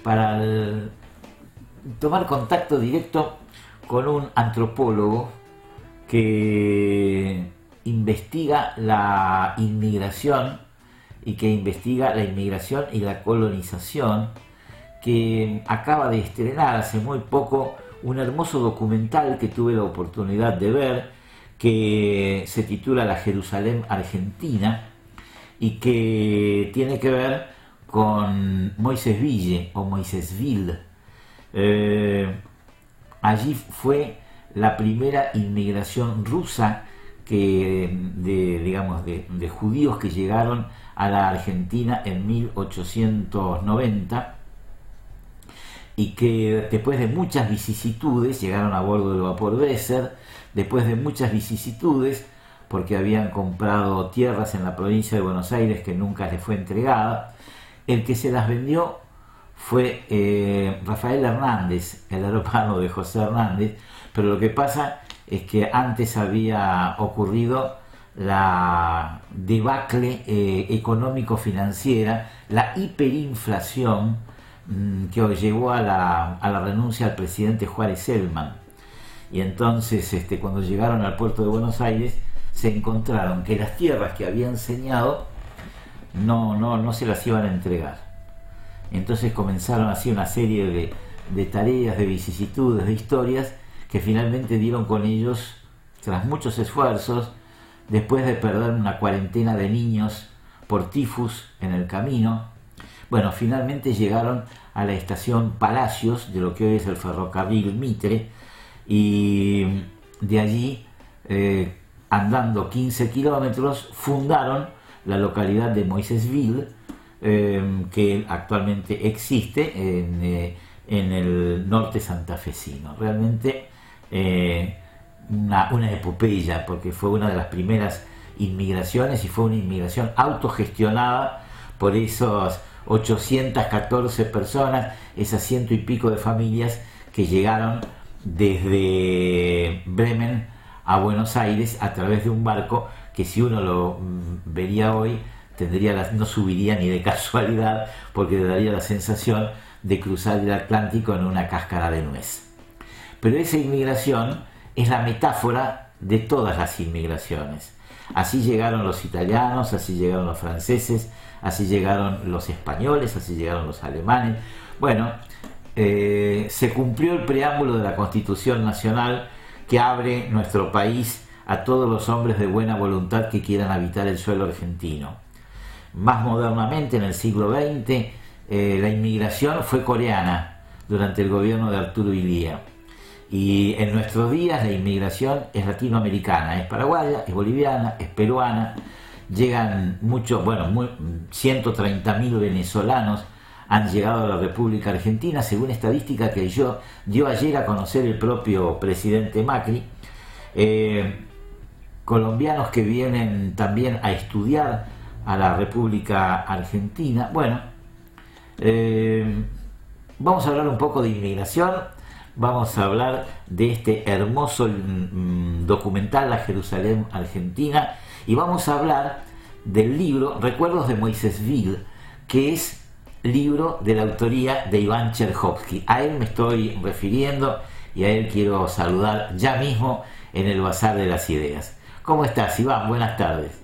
para tomar contacto directo con un antropólogo que investiga la inmigración y que investiga la inmigración y la colonización, que acaba de estrenar hace muy poco un hermoso documental que tuve la oportunidad de ver, que se titula La Jerusalén Argentina y que tiene que ver con Moisésville o Moisésville. Allí fue la primera inmigración rusa de judíos que llegaron a la Argentina en 1890 y que después de muchas vicisitudes llegaron a bordo del vapor Weser, después de muchas vicisitudes porque habían comprado tierras en la provincia de Buenos Aires que nunca les fue entregada. El que se las vendió fue Rafael Hernández, el hermano de José Hernández, pero lo que pasa es que antes había ocurrido la debacle económico-financiera, la hiperinflación que llevó a la renuncia al presidente Juárez Selman. Y entonces cuando llegaron al puerto de Buenos Aires se encontraron que las tierras que habían señado no se las iban a entregar. Entonces comenzaron así una serie de tareas, de vicisitudes, de historias que finalmente dieron con ellos, tras muchos esfuerzos, después de perder una cuarentena de niños por tifus en el camino. Bueno, finalmente llegaron a la estación Palacios, de lo que hoy es el ferrocarril Mitre, y de allí, andando 15 kilómetros, fundaron la localidad de Moisésville, que actualmente existe en el norte santafesino. Realmente una epopeya, porque fue una de las primeras inmigraciones y fue una inmigración autogestionada por esos 814 personas, esas ciento y pico de familias que llegaron desde Bremen a Buenos Aires a través de un barco que, si uno lo vería hoy, no subiría ni de casualidad, porque le daría la sensación de cruzar el Atlántico en una cáscara de nuez. Pero esa inmigración es la metáfora de todas las inmigraciones. Así llegaron los italianos, así llegaron los franceses, así llegaron los españoles, así llegaron los alemanes. Bueno, se cumplió el preámbulo de la Constitución Nacional que abre nuestro país a todos los hombres de buena voluntad que quieran habitar el suelo argentino. Más modernamente, en el siglo XX, la inmigración fue coreana durante el gobierno de Arturo Illia. Y en nuestros días la inmigración es latinoamericana, es paraguaya, es boliviana, es peruana. Llegan 130.000 venezolanos han llegado a la República Argentina, según estadística que dio ayer a conocer el propio presidente Macri. Colombianos que vienen también a estudiar a la República Argentina. Bueno, vamos a hablar un poco de inmigración, vamos a hablar de este hermoso documental La Jerusalén Argentina, y vamos a hablar del libro Recuerdos de Moisésville, que es libro de la autoría de Iván Cherhovsky. A él me estoy refiriendo y a él quiero saludar ya mismo en el Bazar de las Ideas. ¿Cómo estás, Iván? Buenas tardes.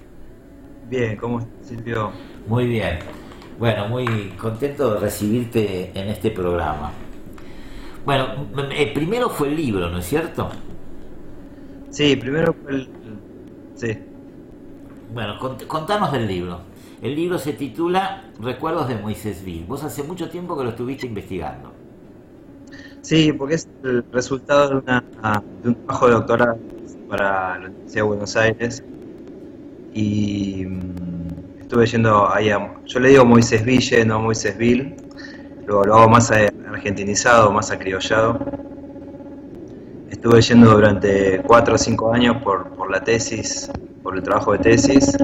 Bien, ¿cómo estás, Silvio? Muy bien. Bueno, muy contento de recibirte en este programa. Bueno, primero fue el libro, ¿no es cierto? Sí, primero fue Sí. Bueno, contanos del libro. El libro se titula Recuerdos de Moisésville. Vos hace mucho tiempo que lo estuviste investigando. Sí, porque es el resultado de un trabajo de doctorado para la Universidad de Buenos Aires. Y estuve yendo ahí yo le digo Moisésville, no Moisésville. Lo hago más argentinizado, más acriollado. Estuve yendo durante 4 o 5 años por la tesis, por el trabajo de tesis.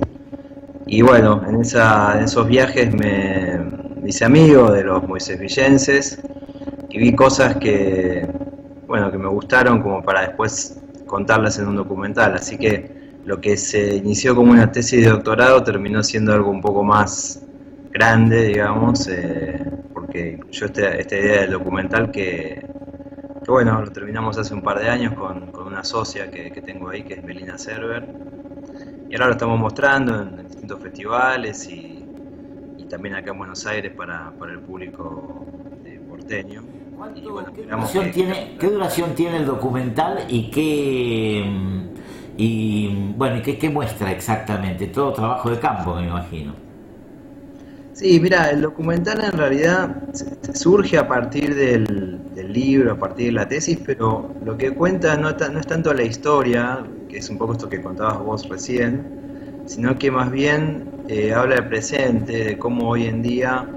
Y bueno, en esos viajes me hice amigo de los moisésvillenses y vi cosas que me gustaron como para después contarlas en un documental. Así que lo que se inició como una tesis de doctorado terminó siendo algo un poco más grande, digamos, porque que incluyó esta idea del documental que bueno, lo terminamos hace un par de años con una socia que tengo ahí, que es Melina Server, y ahora lo estamos mostrando en distintos festivales y también acá en Buenos Aires para el público porteño. Y bueno, ¿Qué duración tiene el documental y qué muestra exactamente? Todo trabajo de campo, me imagino. Sí, mira, el documental en realidad surge a partir del libro, a partir de la tesis, pero lo que cuenta no es tanto la historia, que es un poco esto que contabas vos recién, sino que más bien habla del presente, de cómo hoy en día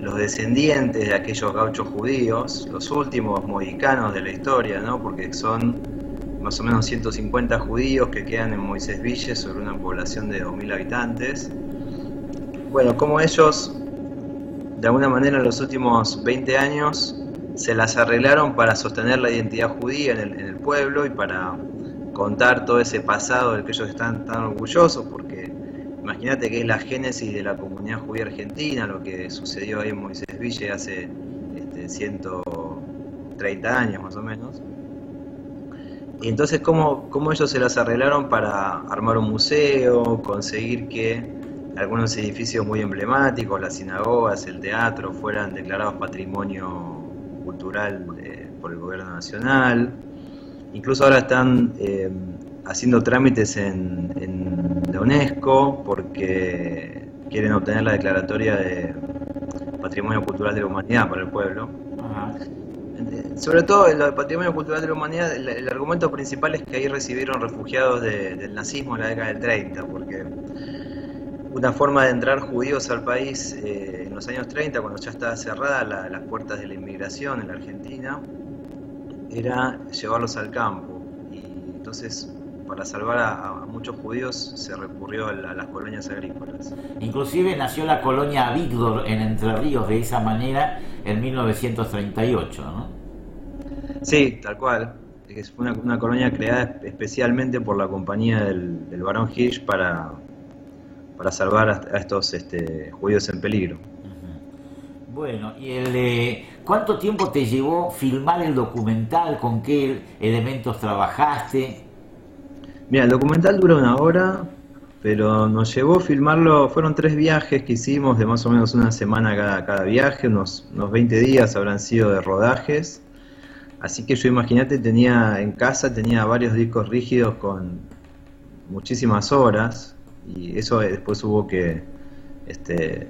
los descendientes de aquellos gauchos judíos, los últimos mohicanos de la historia, ¿no? Porque son más o menos 150 judíos que quedan en Moisés Ville sobre una población de 2000 habitantes. Bueno, como ellos, de alguna manera en los últimos 20 años, se las arreglaron para sostener la identidad judía en el pueblo y para contar todo ese pasado del que ellos están tan orgullosos, porque imagínate que es la génesis de la comunidad judía argentina, lo que sucedió ahí en Moisés Ville hace 130 años más o menos. Y entonces, ¿cómo ellos se las arreglaron para armar un museo, conseguir que algunos edificios muy emblemáticos, las sinagogas, el teatro, fueran declarados patrimonio cultural por el gobierno nacional? Incluso ahora están haciendo trámites en la UNESCO porque quieren obtener la declaratoria de Patrimonio Cultural de la Humanidad para el pueblo. Ajá. Sobre todo el Patrimonio Cultural de la Humanidad, el argumento principal es que ahí recibieron refugiados del nazismo en la década del 30, porque una forma de entrar judíos al país en los años 30, cuando ya estaban cerradas las puertas de la inmigración en la Argentina, era llevarlos al campo. Y entonces, para salvar a muchos judíos, se recurrió a las colonias agrícolas. Inclusive nació la colonia Víctor en Entre Ríos de esa manera en 1938, ¿no? Sí, tal cual. Es una colonia creada especialmente por la compañía del Barón Hirsch para salvar a estos judíos en peligro. Bueno, ¿y cuánto tiempo te llevó filmar el documental? ¿Con qué elementos trabajaste? Mira, el documental dura 1 hora, pero nos llevó filmarlo, fueron 3 viajes que hicimos de más o menos una semana cada viaje, unos 20 días habrán sido de rodajes. Así que yo, imagínate, en casa tenía varios discos rígidos con muchísimas horas. Y eso después hubo que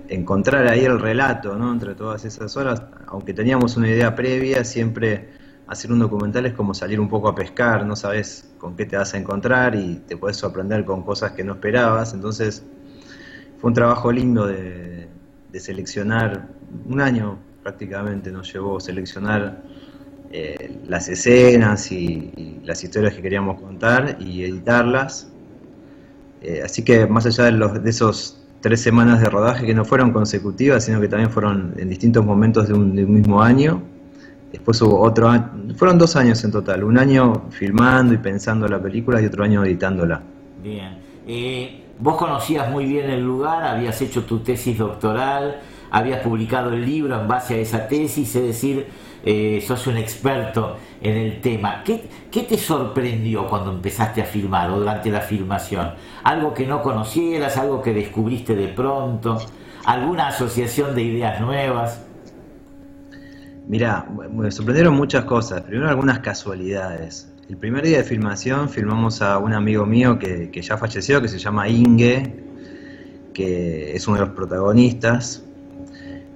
encontrar ahí el relato, ¿no? Entre todas esas horas, aunque teníamos una idea previa, siempre hacer un documental es como salir un poco a pescar, no sabes con qué te vas a encontrar y te puedes sorprender con cosas que no esperabas. Entonces fue un trabajo lindo de seleccionar, 1 año prácticamente nos llevó seleccionar las escenas y las historias que queríamos contar y editarlas. Así que más allá de esos 3 semanas de rodaje que no fueron consecutivas, sino que también fueron en distintos momentos de un mismo año, después hubo otro año, fueron 2 años en total, 1 año filmando y pensando la película y otro año editándola. Bien, vos conocías muy bien el lugar, habías hecho tu tesis doctoral, habías publicado el libro en base a esa tesis, es decir, sos un experto en el tema. ¿Qué te sorprendió cuando empezaste a filmar o durante la filmación? ¿Algo que no conocieras, algo que descubriste de pronto? ¿Alguna asociación de ideas nuevas? Mirá, me sorprendieron muchas cosas. Primero, algunas casualidades. El primer día de filmación filmamos a un amigo mío que ya falleció, que se llama Inge, que es uno de los protagonistas.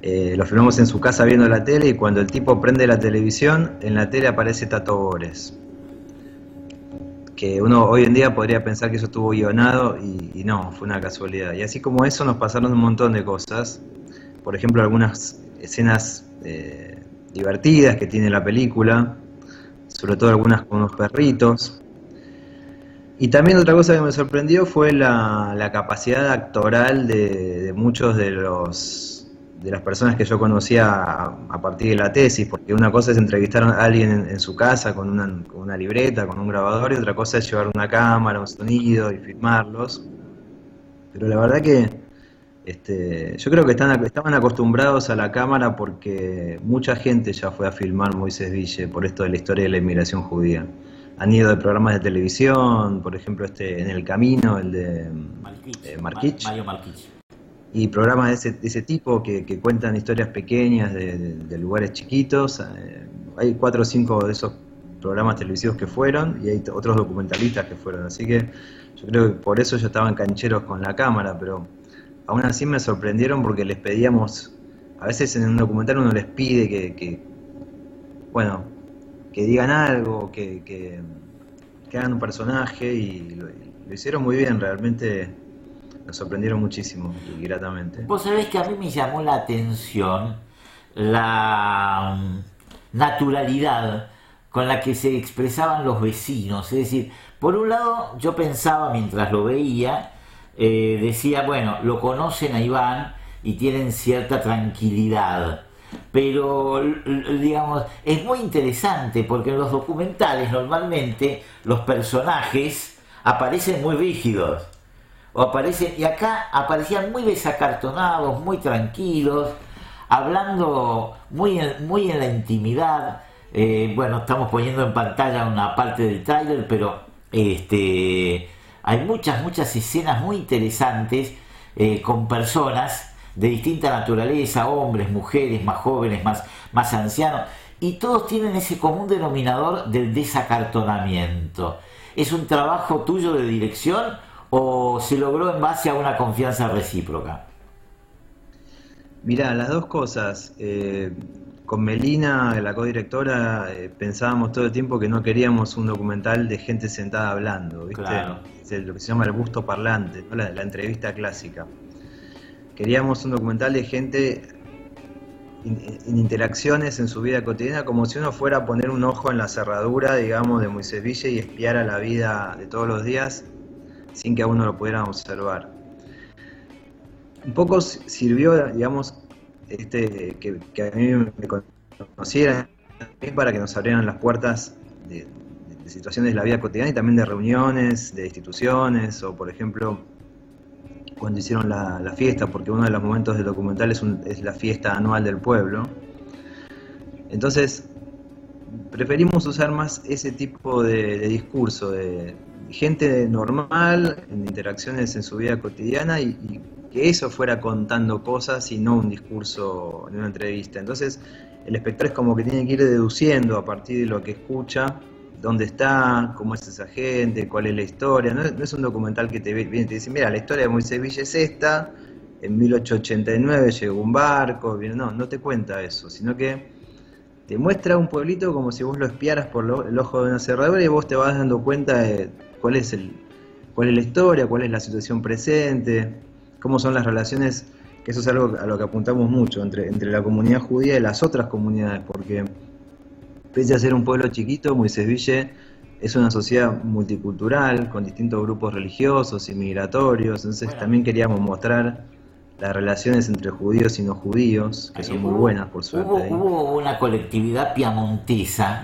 Lo filmamos en su casa viendo la tele y cuando el tipo prende la televisión, en la tele aparece Tato Bores. Que uno hoy en día podría pensar que eso estuvo guionado y no, fue una casualidad. Y así como eso nos pasaron un montón de cosas. Por ejemplo, algunas escenas divertidas que tiene la película, sobre todo algunas con unos perritos. Y también otra cosa que me sorprendió fue la capacidad actoral de muchos de las personas que yo conocía a partir de la tesis, porque una cosa es entrevistar a alguien en su casa con una libreta, con un grabador, y otra cosa es llevar una cámara, un sonido y filmarlos. Pero la verdad que Yo creo que estaban acostumbrados a la cámara porque mucha gente ya fue a filmar Moisés Ville por esto de la historia de la inmigración judía. Han ido de programas de televisión, por ejemplo, En el Camino, el de Markich, Mario Markich. y programas de ese tipo que cuentan historias pequeñas de lugares chiquitos. Hay 4 o 5 de esos programas televisivos que fueron y hay otros documentalistas que fueron. Así que yo creo que por eso ya estaban cancheros con la cámara, pero aún así me sorprendieron porque les pedíamos, a veces en un documental uno les pide bueno, que digan algo, que hagan un personaje y lo hicieron muy bien, realmente nos sorprendieron muchísimo y gratamente. Vos sabés que a mí me llamó la atención la naturalidad con la que se expresaban los vecinos. Es decir, por un lado yo pensaba mientras lo veía, decía, bueno, lo conocen a Iván y tienen cierta tranquilidad. Pero, digamos, es muy interesante porque en los documentales normalmente los personajes aparecen muy rígidos. Y acá aparecían muy desacartonados, muy tranquilos, hablando muy en la intimidad. Bueno, estamos poniendo en pantalla una parte del tráiler, pero hay muchas escenas muy interesantes con personas de distinta naturaleza, hombres, mujeres, más jóvenes, más ancianos, y todos tienen ese común denominador del desacartonamiento. ¿Es un trabajo tuyo de dirección o se logró en base a una confianza recíproca? Mirá, las dos cosas. Con Melina, la codirectora, pensábamos todo el tiempo que no queríamos un documental de gente sentada hablando, ¿viste? Claro. Es lo que se llama el busto parlante, ¿no? La entrevista clásica. Queríamos un documental de gente en interacciones en su vida cotidiana, como si uno fuera a poner un ojo en la cerradura, digamos, de Moisés Ville y espiar a la vida de todos los días sin que a uno lo pudieran observar. Un poco sirvió, digamos, que a mí me conocieran para que nos abrieran las puertas de situaciones de la vida cotidiana y también de reuniones, de instituciones, o por ejemplo cuando hicieron la fiesta, porque uno de los momentos del documental es la fiesta anual del pueblo. Entonces preferimos usar más ese tipo de discurso, de gente normal, en interacciones en su vida cotidiana, y que eso fuera contando cosas y no un discurso en una entrevista. Entonces el espectador es como que tiene que ir deduciendo a partir de lo que escucha dónde está, cómo es esa gente, cuál es la historia. No es un documental que te viene y te dice, mira, la historia de Moisés Ville es esta, en 1889 llegó un barco. No te cuenta eso, sino que te muestra un pueblito como si vos lo espiaras por el ojo de una cerradura y vos te vas dando cuenta de cuál es la historia, cuál es la situación presente, cómo son las relaciones, que eso es algo a lo que apuntamos mucho, entre la comunidad judía y las otras comunidades, porque pese a ser un pueblo chiquito, Moisés Ville es una sociedad multicultural, con distintos grupos religiosos y migratorios. Entonces también queríamos mostrar las relaciones entre judíos y no judíos, que son muy buenas, por suerte. Hubo una colectividad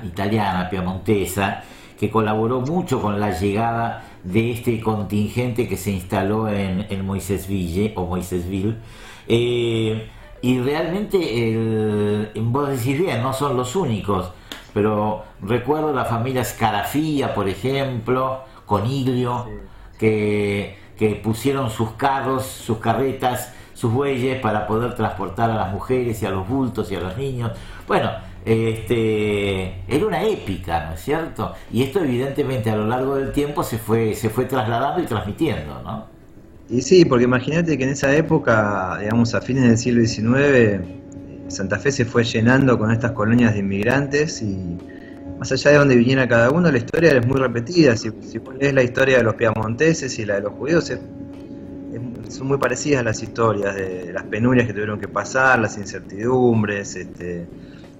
italiana piamontesa, que colaboró mucho con la llegada de este contingente que se instaló en Moisés Ville, o Moisésville. Y realmente, vos decís bien, no son los únicos, pero recuerdo la familia Scarafia, por ejemplo, Coniglio, que pusieron sus carros, sus carretas, sus bueyes para poder transportar a las mujeres y a los bultos y a los niños. Bueno, era una épica, ¿no es cierto? Y esto evidentemente a lo largo del tiempo se fue trasladando y transmitiendo, ¿no? Y sí, porque imagínate que en esa época, digamos a fines del siglo XIX, Santa Fe se fue llenando con estas colonias de inmigrantes y más allá de donde viniera cada uno, la historia es muy repetida. Si vos lees la historia de los piamonteses y la de los judíos, son muy parecidas las historias de las penurias que tuvieron que pasar, las incertidumbres,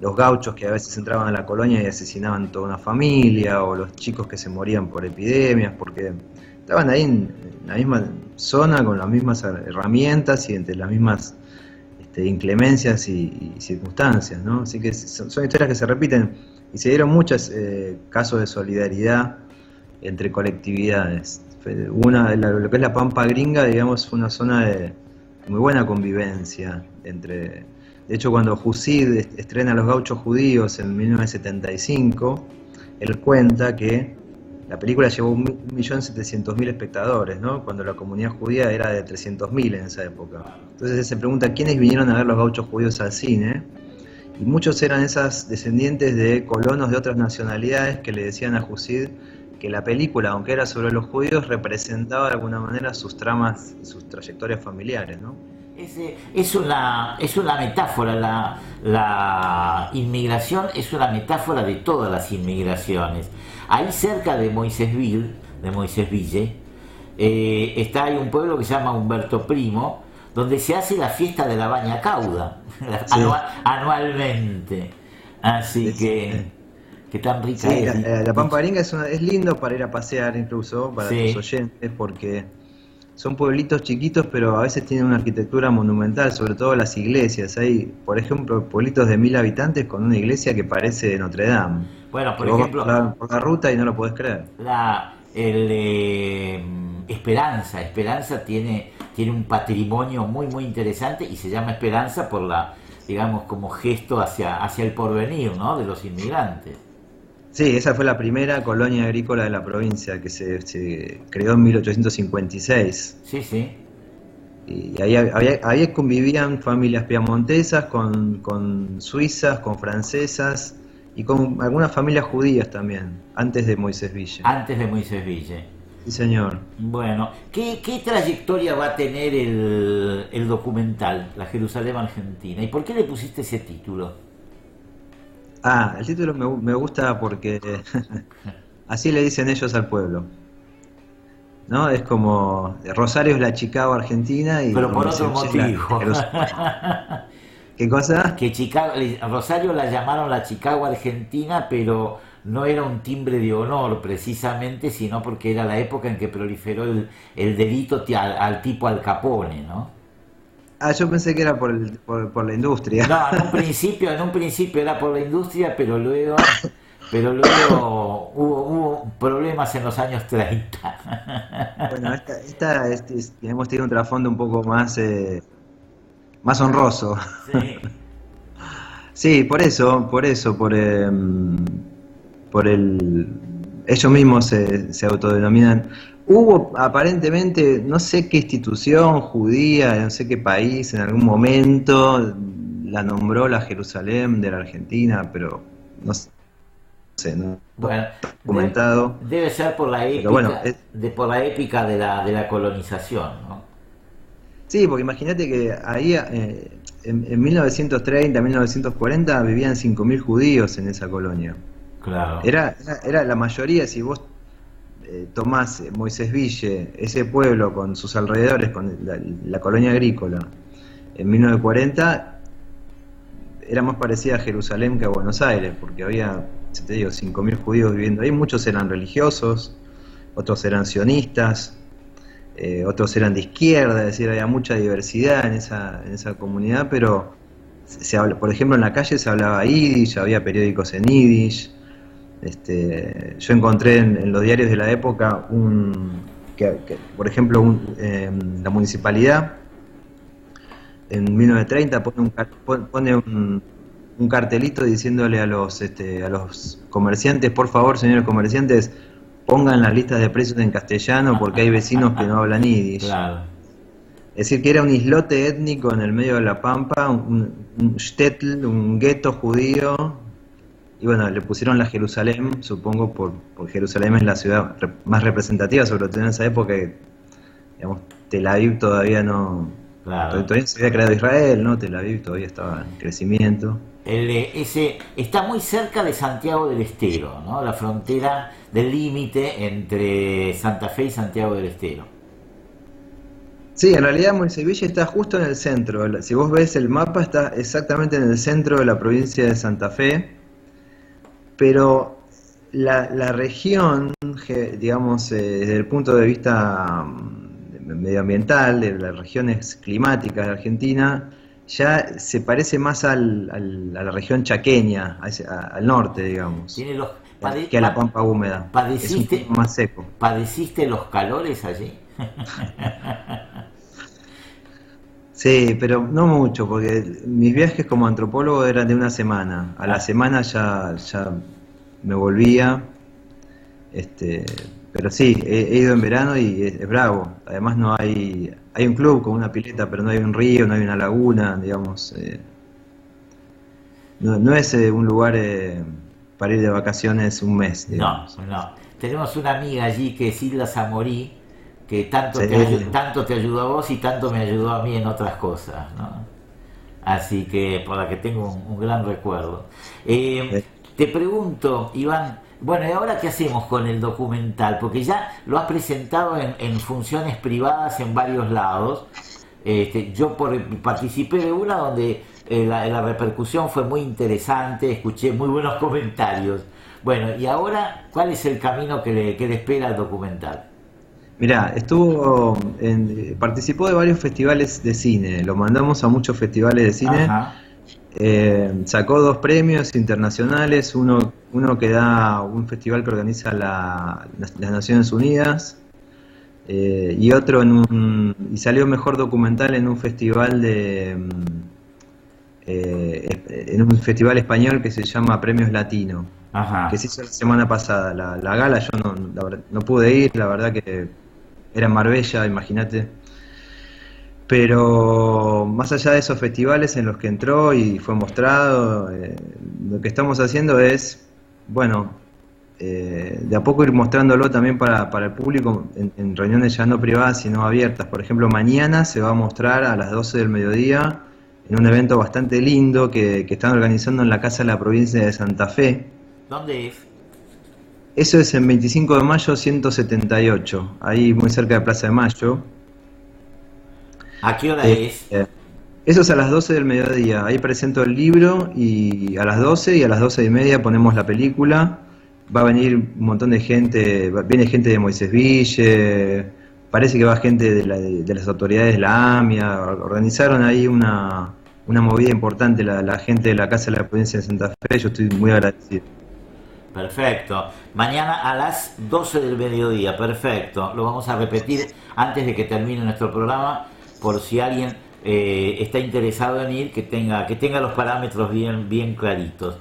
los gauchos que a veces entraban a la colonia y asesinaban toda una familia, o los chicos que se morían por epidemias, porque estaban ahí en la misma zona con las mismas herramientas y entre las mismas inclemencias y circunstancias, ¿no? Así que son historias que se repiten y se dieron muchos casos de solidaridad entre colectividades. Lo que es la Pampa Gringa, digamos, fue una zona de muy buena convivencia entre... De hecho, cuando Husid estrena Los Gauchos Judíos en 1975, él cuenta que la película llevó 1.700.000 espectadores, ¿no? Cuando la comunidad judía era de 300.000 en esa época. Entonces él se pregunta quiénes vinieron a ver Los Gauchos Judíos al cine, y muchos eran esas descendientes de colonos de otras nacionalidades que le decían a Husid que la película, aunque era sobre los judíos, representaba de alguna manera sus tramas y sus trayectorias familiares, ¿no? Es una metáfora, la inmigración es una metáfora de todas las inmigraciones. Ahí cerca de Moisésville, está ahí un pueblo que se llama Humberto Primo, donde se hace la fiesta de la Baña Cauda, sí, anualmente. Así que tan rica sí, es. La Pampa Gringa es lindo para ir a pasear, incluso para tus oyentes, porque son pueblitos chiquitos, pero a veces tienen una arquitectura monumental, sobre todo las iglesias. Hay, por ejemplo, pueblitos de 1.000 habitantes con una iglesia que parece Notre Dame. Bueno, por ejemplo, por la ruta y no lo podés creer. Esperanza tiene un patrimonio muy muy interesante y se llama Esperanza por digamos, como gesto hacia el porvenir, ¿no?, de los inmigrantes. Sí, esa fue la primera colonia agrícola de la provincia, que se creó en 1856. Sí. Y ahí convivían familias piamontesas con suizas, con francesas y con algunas familias judías también, antes de Moisésville. Sí, señor. Bueno, ¿qué trayectoria va a tener el documental, La Jerusalén Argentina? ¿Y por qué le pusiste ese título? El título me gusta porque así le dicen ellos al pueblo, ¿no? Es como Rosario es la Chicago Argentina y pero por otro motivo. ¿Qué cosa? Que Rosario la llamaron la Chicago Argentina, pero no era un timbre de honor precisamente, sino porque era la época en que proliferó el delito al tipo Al Capone, ¿no? Yo pensé que era por la industria. No, en un principio era por la industria, pero luego hubo problemas en los años 30. Bueno, hemos tenido un trasfondo un poco más honroso. Sí. Sí, ellos mismos se autodenominan. Hubo aparentemente, no sé qué institución judía, no sé qué país, en algún momento la nombró la Jerusalén de la Argentina, pero no sé, no bueno, documentado. Debe ser por la épica, por la épica de la colonización, ¿no? Sí, porque imagínate que ahí en 1930, 1940 vivían 5.000 judíos en esa colonia. Claro. Era la mayoría. Si vos tomás Moisésville, ese pueblo con sus alrededores, con la colonia agrícola, en 1940 era más parecida a Jerusalén que a Buenos Aires, porque había, te digo, 5.000 judíos viviendo ahí. Muchos eran religiosos, otros eran sionistas, otros eran de izquierda, es decir, había mucha diversidad en esa comunidad, pero por ejemplo, en la calle se hablaba yiddish, había periódicos en yiddish. Yo encontré en los diarios de la época por ejemplo, la municipalidad en 1930 pone un cartelito diciéndole a los comerciantes: por favor, señores comerciantes, pongan las listas de precios en castellano porque hay vecinos que no hablan yiddish. Claro. Es decir, que era un islote étnico en el medio de la Pampa, un shtetl, un gueto judío. Y bueno, le pusieron la Jerusalén, supongo, por Jerusalén es la ciudad más representativa, sobre todo en esa época, que, digamos, Tel Aviv todavía no... Claro. Todavía se había creado Israel, ¿no? Tel Aviv todavía estaba en crecimiento. Está muy cerca de Santiago del Estero, ¿no? La frontera del límite entre Santa Fe y Santiago del Estero. Sí, en realidad Moisésville está justo en el centro. Si vos ves el mapa, está exactamente en el centro de la provincia de Santa Fe. Pero la región, digamos, desde el punto de vista medioambiental, de las regiones climáticas de Argentina, ya se parece más a la región chaqueña, al norte, digamos, que a la Pampa húmeda. Es un poco más seco. ¿Padeciste los calores allí? Sí, pero no mucho, porque mis viajes como antropólogo eran de una semana. A la Ah, semana ya me volvía. Este, pero sí, he ido en verano y es bravo. Además no hay un club con una pileta, pero no hay un río, no hay una laguna, digamos. No es un lugar para ir de vacaciones un mes, no, digamos. no. Tenemos una amiga allí que es Hilda Zamorí, que tanto Sí, tanto te ayudó a vos y tanto me ayudó a mí en otras cosas, ¿no? Así que por la que tengo un gran recuerdo. sí. Te pregunto, Iván, bueno, ¿y ahora qué hacemos con el documental? Porque ya lo has presentado en funciones privadas en varios lados. Yo participé de una donde la repercusión fue muy interesante, escuché muy buenos comentarios. Bueno, y ahora, ¿cuál es el camino que le espera al documental? Mirá, participó de varios festivales de cine, lo mandamos a muchos festivales de cine. Ajá. Sacó dos premios internacionales, uno que da un festival que organiza las Naciones Unidas, y salió mejor documental en un festival en un festival español que se llama Premios Latino, que Ajá. se hizo la semana pasada. La gala yo no pude ir, la verdad que era en Marbella, imagínate. Pero más allá de esos festivales en los que entró y fue mostrado, lo que estamos haciendo es, bueno, de a poco ir mostrándolo también para el público en reuniones ya no privadas, sino abiertas. Por ejemplo, mañana se va a mostrar a las 12 del mediodía en un evento bastante lindo que están organizando en la Casa de la Provincia de Santa Fe. ¿Dónde es? Eso es en 25 de mayo 178, ahí muy cerca de Plaza de Mayo. ¿A qué hora Eh, es? eh, Eso es a las 12 del mediodía. Ahí presento el libro y a las 12 y a las 12:30 ponemos la película. Va a venir un montón de gente, viene gente de Moisés Ville, parece que va gente de las autoridades de la AMIA. Organizaron ahí una movida importante la gente de la Casa de la Provincia de Santa Fe. Yo estoy muy agradecido. Perfecto. Mañana a las 12 del mediodía. Perfecto. Lo vamos a repetir antes de que termine nuestro programa por si alguien está interesado en ir, que tenga los parámetros bien claritos.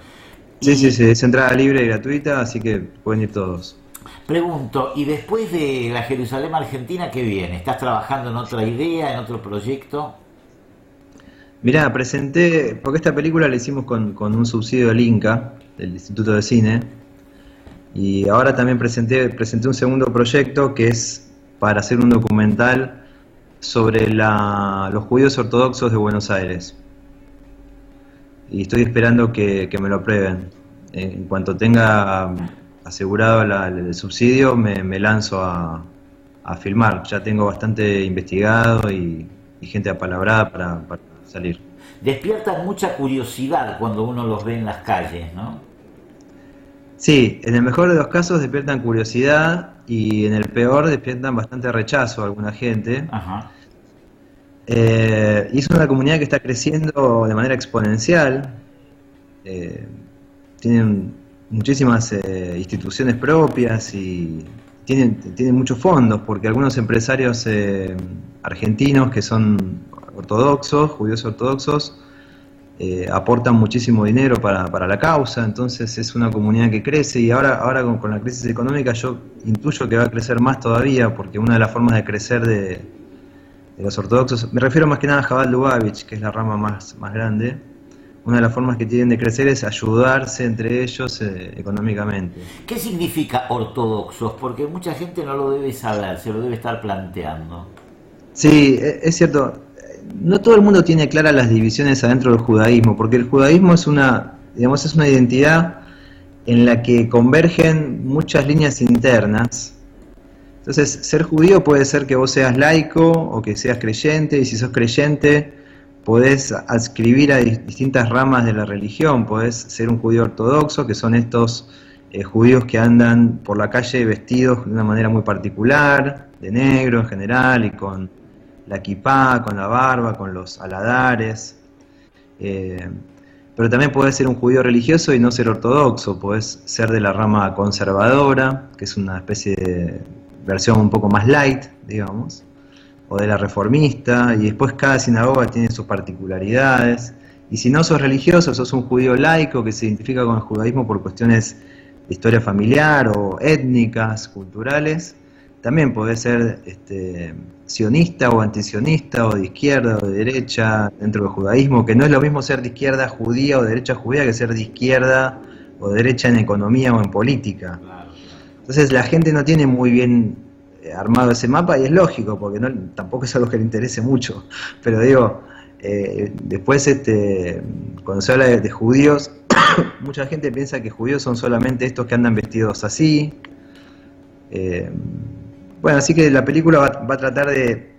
Sí, sí, Y sí, es entrada libre y gratuita, así que pueden ir todos. pregunto, ¿y después de la Jerusalén Argentina qué viene? ¿Estás trabajando en otra idea, en otro proyecto? Mirá, presenté, porque esta película la hicimos con un subsidio del INCA, del Instituto de Cine, y ahora también presenté un segundo proyecto que es para hacer un documental sobre los judíos ortodoxos de Buenos Aires. Y estoy esperando que me lo aprueben. En cuanto tenga asegurado el subsidio, me lanzo a filmar. Ya tengo bastante investigado y gente apalabrada para salir. Despiertan mucha curiosidad cuando uno los ve en las calles, ¿no? Sí, en el mejor de los casos despiertan curiosidad y en el peor despiertan bastante rechazo a alguna gente. Ajá. Y es una comunidad que está creciendo de manera exponencial. Eh, Tienen muchísimas instituciones propias y tienen muchos fondos, porque algunos empresarios argentinos que son ortodoxos, judíos ortodoxos, aportan muchísimo dinero para la causa. Entonces es una comunidad que crece y ahora con la crisis económica yo intuyo que va a crecer más todavía, porque una de las formas de crecer de los ortodoxos, me refiero más que nada a Jabal Lubavitch, que es la rama más grande. Una de las formas que tienen de crecer es ayudarse entre ellos económicamente. ¿Qué significa ortodoxos? Porque mucha gente no lo debe saber, se lo debe estar planteando. Sí, es cierto. No todo el mundo tiene claras las divisiones adentro del judaísmo, porque el judaísmo digamos, es una identidad en la que convergen muchas líneas internas. Entonces, ser judío puede ser que vos seas laico o que seas creyente, y si sos creyente, podés adscribir a distintas ramas de la religión. Podés ser un judío ortodoxo, que son estos judíos que andan por la calle vestidos de una manera muy particular, de negro en general, y con la kipá, con la barba, con los haladares. Eh, pero también podés ser un judío religioso y no ser ortodoxo. Podés ser de la rama conservadora, que es una especie de versión un poco más light, digamos. o de la Reformista, y después cada sinagoga tiene sus particularidades. Y si no sos religioso, sos un judío laico que se identifica con el judaísmo por cuestiones de historia familiar o étnicas, culturales, también podés ser sionista o antisionista o de izquierda o de derecha dentro del judaísmo, que no es lo mismo ser de izquierda judía o de derecha judía que ser de izquierda o de derecha en economía o en política. Entonces la gente no tiene muy bien armado ese mapa y es lógico, porque no, tampoco es algo que le interese mucho, pero digo, después cuando se habla de judíos, mucha gente piensa que judíos son solamente estos que andan vestidos así. Bueno, así que la película va a tratar de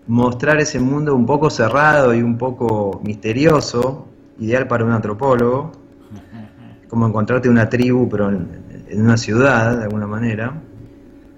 mostrar ese mundo un poco cerrado y un poco misterioso, ideal para un antropólogo, como encontrarte una tribu, pero en una ciudad, de alguna manera.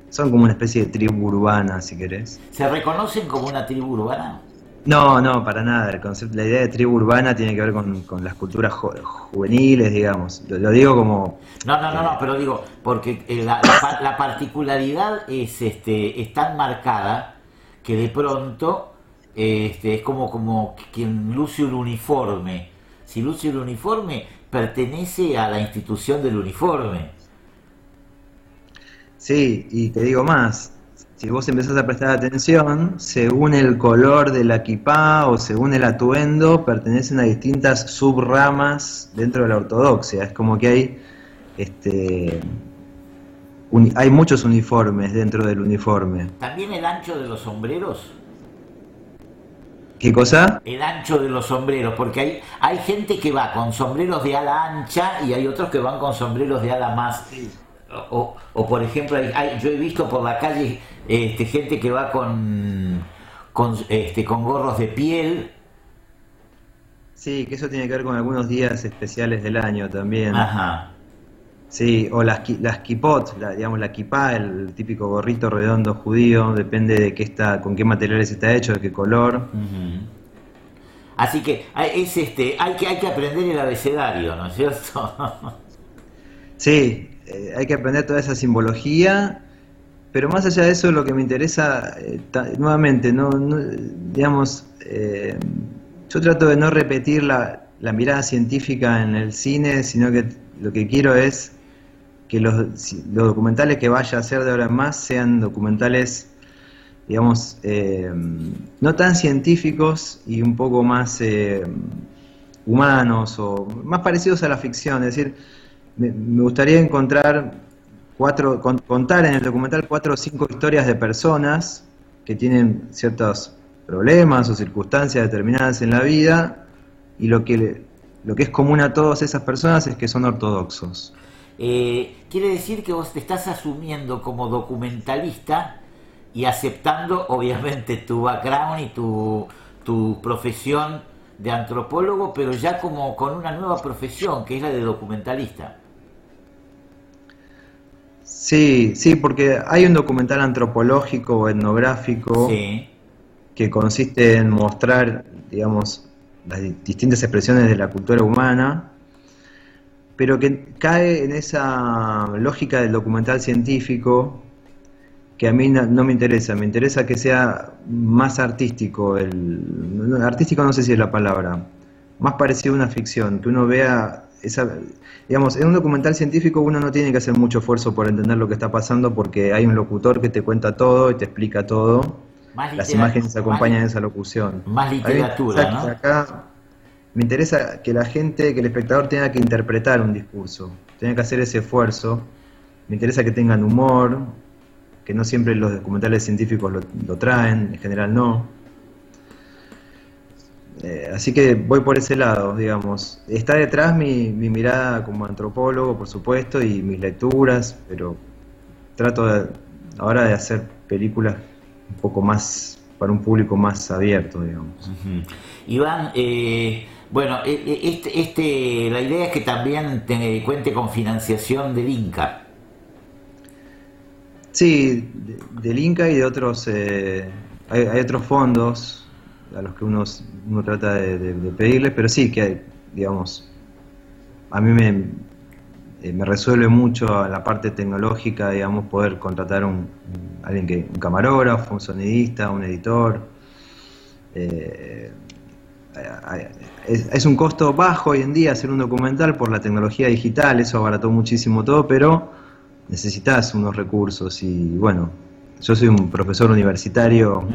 Son como una especie de tribu urbana, si querés. ¿Se reconocen como una tribu urbana? No, para nada. La idea de tribu urbana tiene que ver con las culturas juveniles, digamos. Lo digo como... No, pero digo, porque la particularidad es tan marcada que de pronto es como quien luce un uniforme. Si luce un uniforme, pertenece a la institución del uniforme. Sí, y te digo más. Si vos empezás a prestar atención, según el color de la kipá o según el atuendo, pertenecen a distintas subramas dentro de la ortodoxia. Es como que hay muchos uniformes dentro del uniforme. ¿También el ancho de los sombreros? ¿Qué cosa? El ancho de los sombreros, porque hay gente que va con sombreros de ala ancha y hay otros que van con sombreros de ala más... O por ejemplo, yo he visto por la calle gente que va con gorros de piel. Sí, que eso tiene que ver con algunos días especiales del año también. Ajá. Sí, o las kipot, digamos la kipá, el típico gorrito redondo judío, depende de con qué materiales está hecho, de qué color. Uh-huh. Así que hay que aprender el abecedario, ¿no es cierto? Sí, hay que aprender toda esa simbología, pero más allá de eso lo que me interesa, nuevamente, digamos, yo trato de no repetir la mirada científica en el cine, sino que lo que quiero es que los documentales que vaya a hacer de ahora en más sean documentales, digamos, no tan científicos y un poco más humanos o más parecidos a la ficción, es decir, me gustaría encontrar contar en el documental 4 o 5 historias de personas que tienen ciertos problemas o circunstancias determinadas en la vida y lo que es común a todas esas personas es que son ortodoxos. Quiere decir que vos te estás asumiendo como documentalista y aceptando obviamente tu background y tu profesión de antropólogo, pero ya como con una nueva profesión que es la de documentalista. Sí, porque hay un documental antropológico o etnográfico, sí, que consiste en mostrar, digamos, las distintas expresiones de la cultura humana, pero que cae en esa lógica del documental científico que a mí no me interesa. Me interesa que sea más artístico, artístico no sé si es la palabra, más parecido a una ficción, que uno vea digamos, en un documental científico uno no tiene que hacer mucho esfuerzo por entender lo que está pasando porque hay un locutor que te cuenta todo y te explica todo. Las imágenes acompañan esa locución. Más literatura, ¿no? Acá me interesa que que el espectador tenga que interpretar un discurso, tenga que hacer ese esfuerzo. Me interesa que tengan humor, que no siempre los documentales científicos lo traen, en general no. Así que voy por ese lado, digamos. Está detrás mi mirada como antropólogo, por supuesto, y mis lecturas, pero trato ahora de hacer películas un poco más para un público más abierto, digamos. Uh-huh. Iván, bueno, la idea es que también cuente con financiación del Inca. Sí, del Inca y de otros, hay otros fondos a los que uno trata de pedirles, pero sí que hay, digamos, a mí me resuelve mucho la parte tecnológica, digamos, poder contratar un camarógrafo, un sonidista, un editor. Es un costo bajo hoy en día hacer un documental por la tecnología digital, eso abarató muchísimo todo, pero necesitas unos recursos y bueno, yo soy un profesor universitario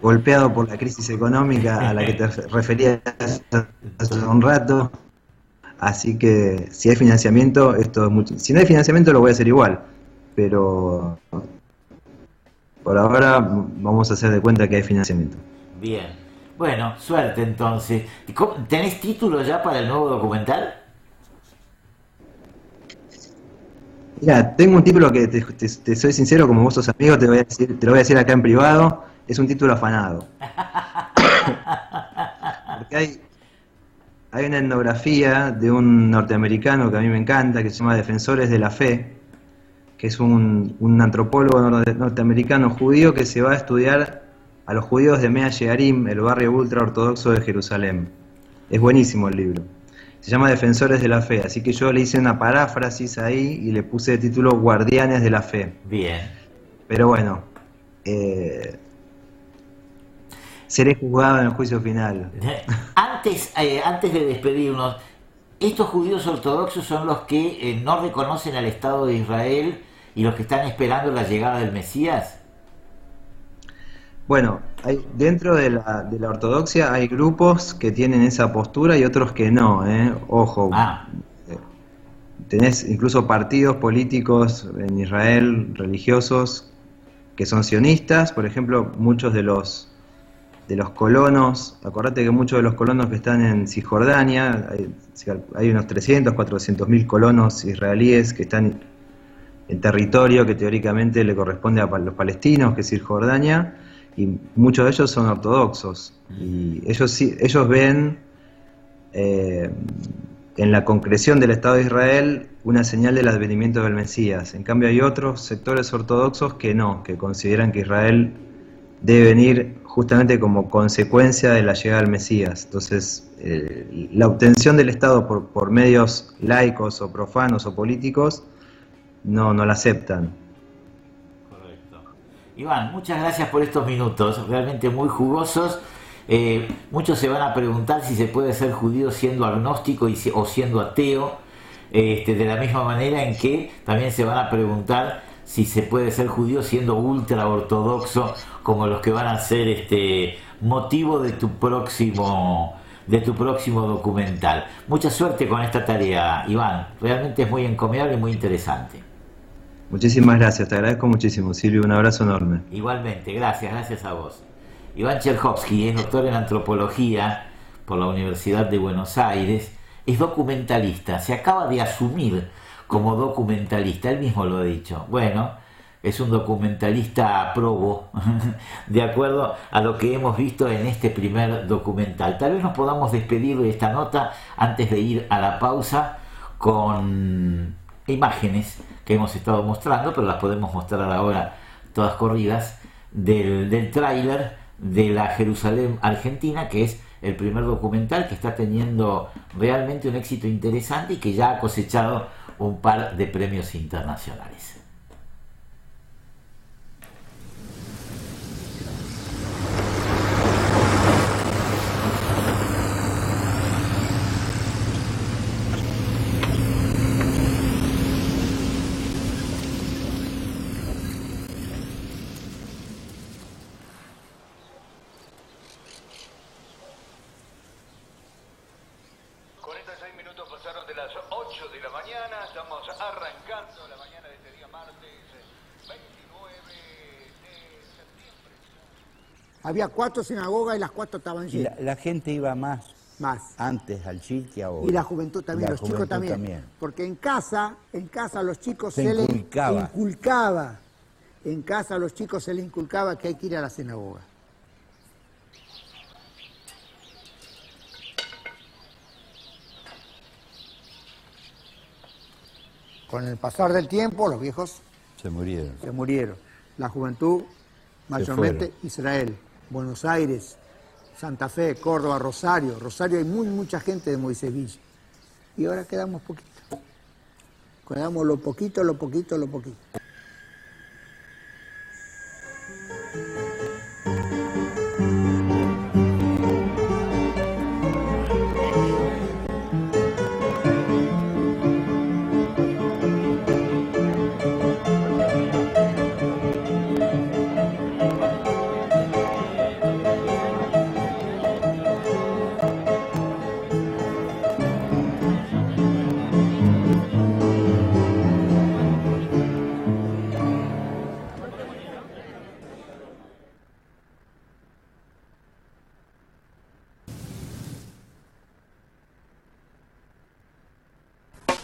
golpeado por la crisis económica a la que te referías hace un rato, así que si hay financiamiento, esto es mucho. Si no hay financiamiento lo voy a hacer igual, pero por ahora vamos a hacer de cuenta que hay financiamiento. Bien. Bueno, suerte entonces. ¿Tenés título ya para el nuevo documental? Mira, tengo un título que te soy sincero, como vos sos amigo, te lo voy a decir acá en privado, es un título afanado. Porque hay una etnografía de un norteamericano que a mí me encanta, que se llama Defensores de la Fe, que es un antropólogo norteamericano judío que se va a estudiar a los judíos de Mea Shearim, el barrio ultraortodoxo de Jerusalén. Es buenísimo el libro. Se llama Defensores de la Fe, así que yo le hice una paráfrasis ahí y le puse de título Guardianes de la Fe. Bien. Pero bueno, seré juzgado en el juicio final. Antes de despedirnos, ¿estos judíos ortodoxos son los que no reconocen al Estado de Israel y los que están esperando la llegada del Mesías? Bueno, dentro de la ortodoxia hay grupos que tienen esa postura y otros que no, ojo. Tenés incluso partidos políticos en Israel, religiosos, que son sionistas. Por ejemplo, muchos de los colonos, acordate que muchos de los colonos que están en Cisjordania, hay unos 300, 400 mil colonos israelíes que están en territorio que teóricamente le corresponde a los palestinos, que es Cisjordania, y muchos de ellos son ortodoxos, y ellos ven en la concreción del Estado de Israel una señal del advenimiento del Mesías. En cambio hay otros sectores ortodoxos que no, que consideran que Israel debe venir justamente como consecuencia de la llegada del Mesías. Entonces la obtención del Estado por medios laicos o profanos o políticos no la aceptan. Iván, muchas gracias por estos minutos, realmente muy jugosos. Muchos se van a preguntar si se puede ser judío siendo agnóstico o siendo ateo, de la misma manera en que también se van a preguntar si se puede ser judío siendo ultra ortodoxo, como los que van a ser motivo de tu próximo documental. Mucha suerte con esta tarea, Iván, realmente es muy encomiable y muy interesante. Muchísimas gracias, te agradezco muchísimo, Silvio, un abrazo enorme. Igualmente, gracias a vos. Iván Cherhovsky es doctor en antropología por la Universidad de Buenos Aires, es documentalista, se acaba de asumir como documentalista, él mismo lo ha dicho. Bueno, es un documentalista probo, de acuerdo a lo que hemos visto en este primer documental. Tal vez nos podamos despedir de esta nota antes de ir a la pausa con imágenes que hemos estado mostrando, pero las podemos mostrar ahora todas corridas, del tráiler de la Jerusalén Argentina, que es el primer documental que está teniendo realmente un éxito interesante y que ya ha cosechado un par de premios internacionales. Había 4 sinagogas y las 4 estaban llenas. La gente iba más antes al Shil que ahora. Y la juventud también, los chicos también. Porque en casa a los chicos se les inculcaba. En casa a los chicos se les inculcaba que hay que ir a la sinagoga. Con el pasar del tiempo, los viejos se murieron. La juventud, mayormente Israel. Buenos Aires, Santa Fe, Córdoba, Rosario. Rosario hay mucha gente de Moisés Villa. Y ahora quedamos poquito. Cuidamos lo poquito, lo poquito, lo poquito.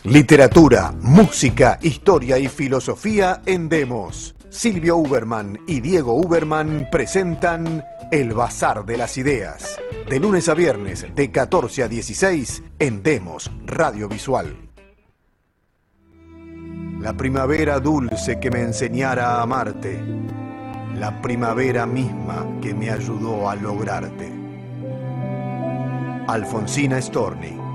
Literatura, música, historia y filosofía en Demos. Silvio Uberman y Diego Uberman presentan El Bazar de las Ideas. De lunes a viernes, de 14 a 16, en Demos Radiovisual. La primavera dulce que me enseñara a amarte. La primavera misma que me ayudó a lograrte. Alfonsina Storni.